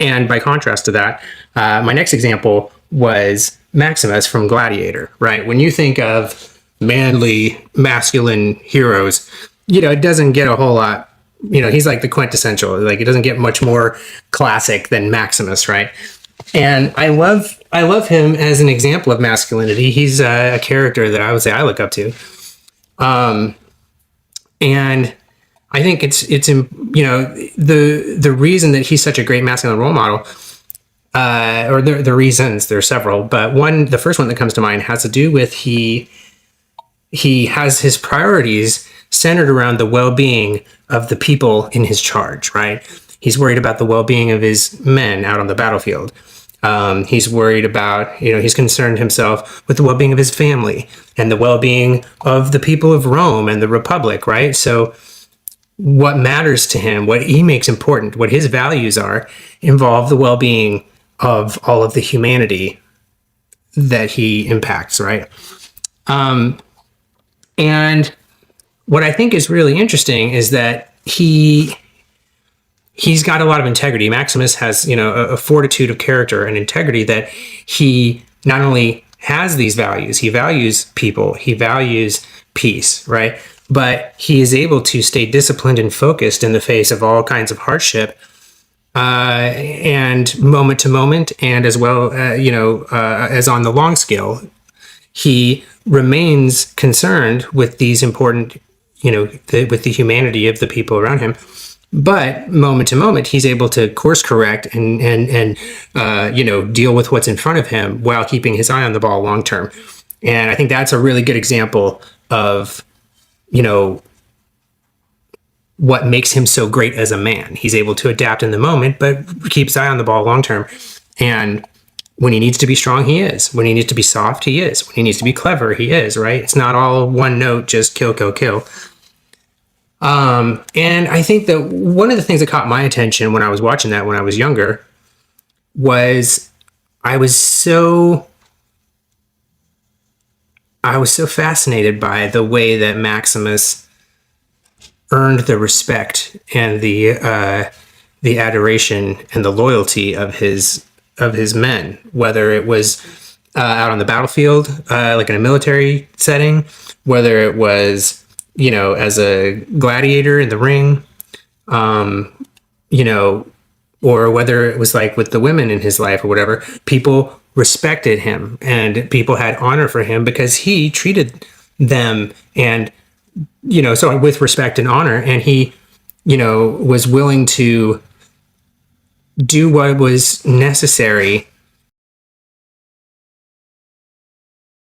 And by contrast to that, my next example was Maximus from Gladiator, right? When you think of manly, masculine heroes, it doesn't get a whole lot. He's like the quintessential. Like, it doesn't get much more classic than Maximus, right? And I love him as an example of masculinity. He's a character that I would say I look up to. And I think it's the reason that he's such a great masculine role model, or the reasons, there are several, but the first one that comes to mind has to do with he has his priorities centered around the well-being of the people in his charge, right? He's worried about the well-being of his men out on the battlefield. He's worried about, he's concerned himself with the well-being of his family and the well-being of the people of Rome and the Republic, right? So what matters to him, what he makes important, what his values are, involve the well-being of all of the humanity that he impacts, right? And what I think is really interesting is that he's got a lot of integrity. Maximus has, a fortitude of character and integrity that he not only has these values, he values people, he values peace, right? But he is able to stay disciplined and focused in the face of all kinds of hardship, and moment to moment, and as well, as on the long scale, he remains concerned with these important, with the humanity of the people around him. But moment to moment, he's able to course correct and deal with what's in front of him while keeping his eye on the ball long term. And I think that's a really good example of, what makes him so great as a man. He's able to adapt in the moment, but keeps his eye on the ball long term. And when he needs to be strong, he is. When he needs to be soft, he is. When he needs to be clever, he is, right? It's not all one note, just kill, kill, kill. And I think that one of the things that caught my attention when I was watching that when I was younger was I was so fascinated by the way that Maximus earned the respect and the adoration and the loyalty of his men, whether it was out on the battlefield, like in a military setting, whether it was, as a gladiator in the ring, or whether it was like with the women in his life or whatever. People respected him and people had honor for him because he treated them and, so with respect and honor, and he, was willing to do what was necessary